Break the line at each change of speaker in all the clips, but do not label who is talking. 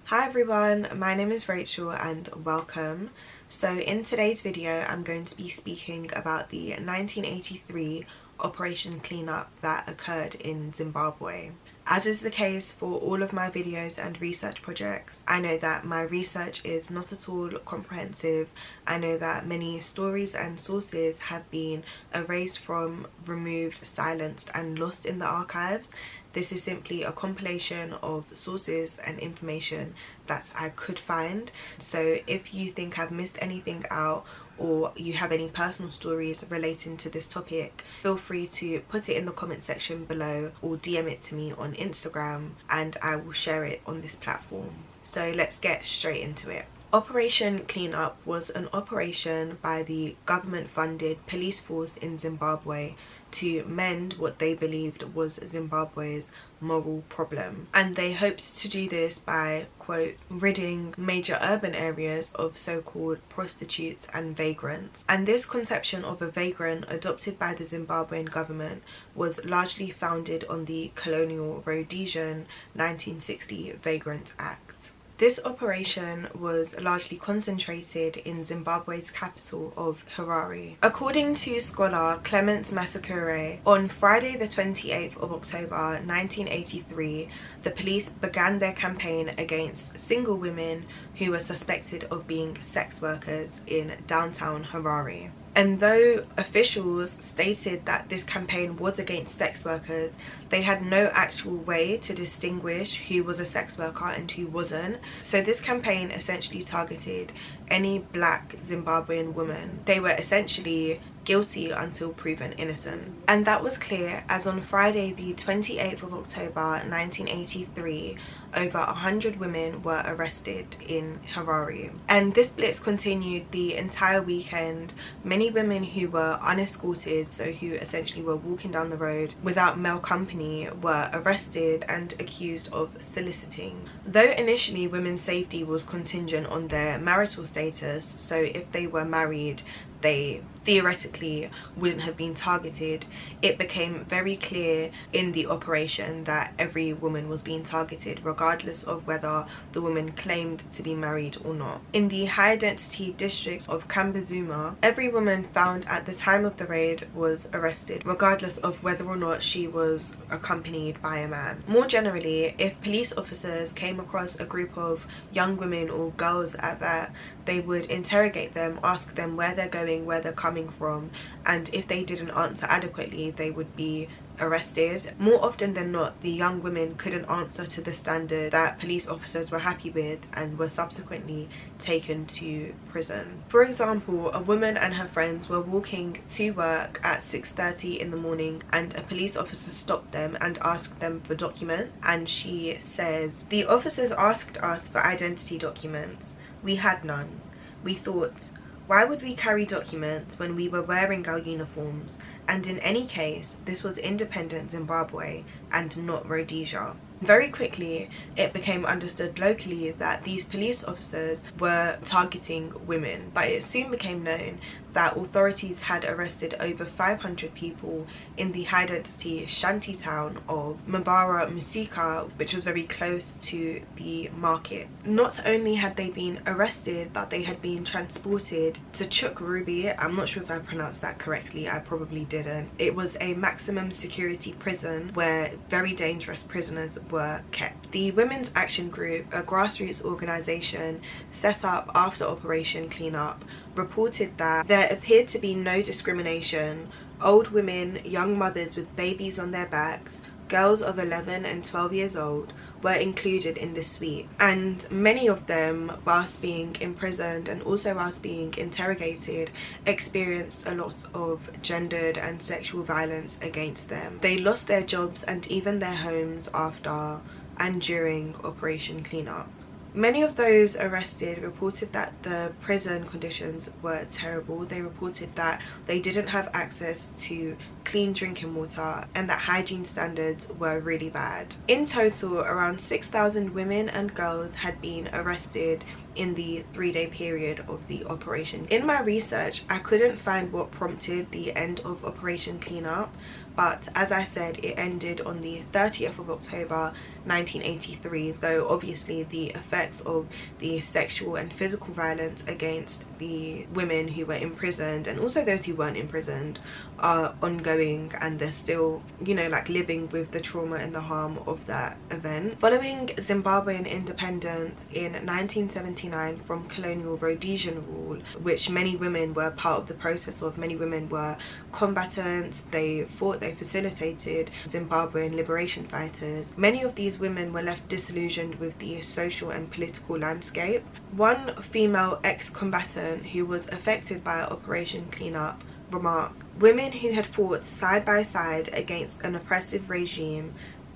Hi everyone, my name is Rachel and welcome. So in today's video I'm going to be speaking about the 1983 Operation Cleanup that occurred in Zimbabwe. As is the case for all of my videos and research projects, I know that my research is not at all comprehensive. I know that many stories and sources have been erased from, removed, silenced and lost in the archives. This is simply a compilation of sources and information that I could find. So if you think I've missed anything out or you have any personal stories relating to this topic, feel free to put it in the comment section below or DM it to me on Instagram and I will share it on this platform. So let's get straight into it. Operation Cleanup was an operation by the government-funded police force in Zimbabwe to mend what they believed was Zimbabwe's moral problem. And they hoped to do this by, quote, ridding major urban areas of so-called prostitutes and vagrants. And this conception of a vagrant adopted by the Zimbabwean government was largely founded on the colonial Rhodesian 1960 Vagrant Act. This operation was largely concentrated in Zimbabwe's capital of Harare. According to scholar Clement Masakure, on Friday the 28th of October 1983, the police began their campaign against single women who were suspected of being sex workers in downtown Harare. And though officials stated that this campaign was against sex workers, they had no actual way to distinguish who was a sex worker and who wasn't. So this campaign essentially targeted any black Zimbabwean woman. They were essentially guilty until proven innocent. And that was clear as on Friday the 28th of October 1983, over 100 women were arrested in Harare. And this blitz continued the entire weekend. Many women who were unescorted, so who essentially were walking down the road without male company, were arrested and accused of soliciting. Though initially women's safety was contingent on their marital status, so if they were married they theoretically wouldn't have been targeted, it became very clear in the operation that every woman was being targeted regardless of whether the woman claimed to be married or not. In the high density district of Kambazuma, every woman found at the time of the raid was arrested regardless of whether or not she was accompanied by a man. More generally, if police officers came across a group of young women or girls at that, they would interrogate them, ask them where they're going, where they're coming from, and if they didn't answer adequately they would be arrested. More often than not, the young women couldn't answer to the standard that police officers were happy with and were subsequently taken to prison. For example, a woman and her friends were walking to work at 6:30 in the morning and a police officer stopped them and asked them for documents, and she says, "The officers asked us for identity documents. We had none. We thought, why would we carry documents when we were wearing our uniforms? And in any case, this was independent Zimbabwe and not Rhodesia." Very quickly, it became understood locally that these police officers were targeting women, but it soon became known that authorities had arrested over 500 people in the high-density shanty town of Mbara Musika, which was very close to the market. Not only had they been arrested, but they had been transported to Chukrubi. I'm not sure if I pronounced that correctly, I probably didn't. It was a maximum security prison where very dangerous prisoners were kept. The Women's Action Group, a grassroots organisation set up after Operation Cleanup, reported that there appeared to be no discrimination. Old women, young mothers with babies on their backs, girls of 11 and 12 years old were included in this sweep, and many of them, whilst being imprisoned and also whilst being interrogated, experienced a lot of gendered and sexual violence against them. They lost their jobs and even their homes after and during Operation Cleanup. Many of those arrested reported that the prison conditions were terrible. They reported that they didn't have access to clean drinking water and that hygiene standards were really bad. In total, around 6,000 women and girls had been arrested in the 3-day period of the operation. In my research, I couldn't find what prompted the end of Operation Cleanup, but as I said, it ended on the 30th of October 1983, though obviously the effects of the sexual and physical violence against the women who were imprisoned and also those who weren't imprisoned are ongoing, and they're still, you know, like living with the trauma and the harm of that event. Following Zimbabwean independence in 1979 from colonial Rhodesian rule, which many women were part of the process of, many women were combatants, they fought, they facilitated Zimbabwean liberation fighters. Many of these women were left disillusioned with the social and political landscape. One female ex-combatant who was affected by Operation Cleanup remarked, "Women who had fought side by side against an oppressive regime,"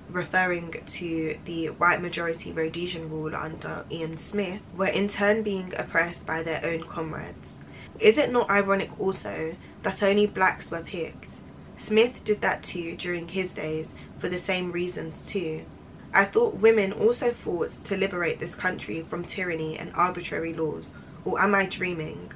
referring to the white majority Rhodesian rule under Ian Smith, "were in turn being oppressed by their own comrades. Is it not ironic also that only blacks were picked? Smith did that too during his days for the same reasons too. I thought women also fought to liberate this country from tyranny and arbitrary laws. Or am I dreaming?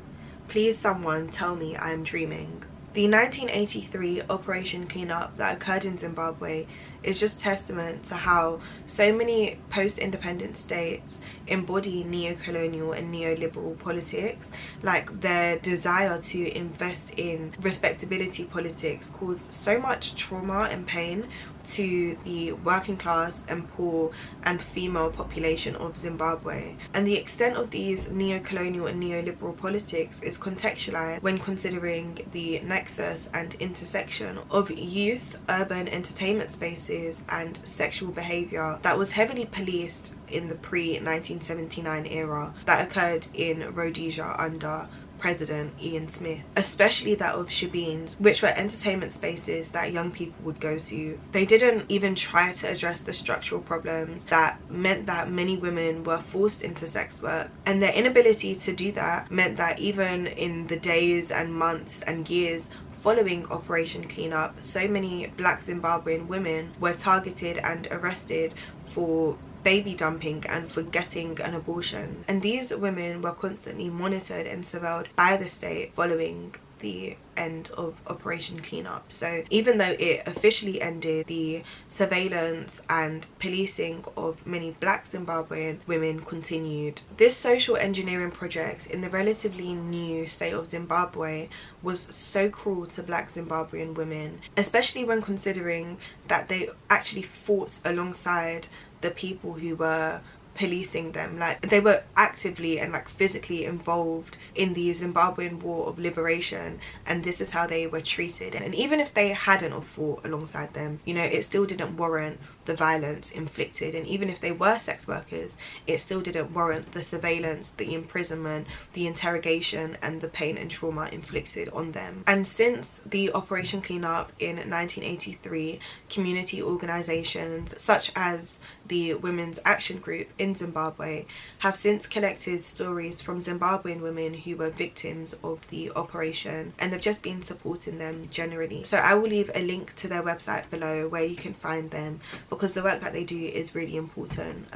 Please someone tell me I am dreaming." The 1983 Operation Cleanup that occurred in Zimbabwe is just testament to how so many post-independent states embody neo-colonial and neoliberal politics. Like, their desire to invest in respectability politics caused so much trauma and pain to the working class and poor and female population of Zimbabwe. And the extent of these neo-colonial and neoliberal politics is contextualized when considering the nexus and intersection of youth, urban entertainment spaces and sexual behavior that was heavily policed in the pre-1979 era that occurred in Rhodesia under President Ian Smith, especially that of shebeens, which were entertainment spaces that young people would go to. They didn't even try to address the structural problems that meant that many women were forced into sex work, and their inability to do that meant that even in the days and months and years following Operation Cleanup, so many black Zimbabwean women were targeted and arrested for baby dumping and for getting an abortion. And these women were constantly monitored and surveilled by the state following the end of Operation Cleanup. So even though it officially ended, the surveillance and policing of many black Zimbabwean women continued. This social engineering project in the relatively new state of Zimbabwe was so cruel to black Zimbabwean women, especially when considering that they actually fought alongside the people who were policing them. Like, they were actively and like physically involved in the Zimbabwean War of Liberation, and this is how they were treated. And even if they hadn't have fought alongside them, you know, it still didn't warrant the violence inflicted. And even if they were sex workers, it still didn't warrant the surveillance, the imprisonment, the interrogation and the pain and trauma inflicted on them. And since the Operation Cleanup in 1983, community organizations such as the Women's Action Group in Zimbabwe have since collected stories from Zimbabwean women who were victims of the operation, and they've just been supporting them generally. So I will leave a link to their website below where you can find them, because the work that they do is really important,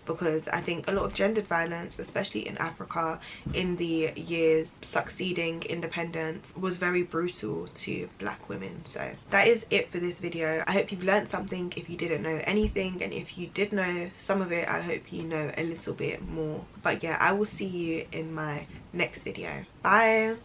because I think a lot of gendered violence, especially in Africa in the years succeeding independence, was very brutal to black women. So that is it for this video. I hope you've learned something if you didn't know anything, and if you did know some of it, I hope you know a little bit more. But yeah, I will see you in my next video. Bye.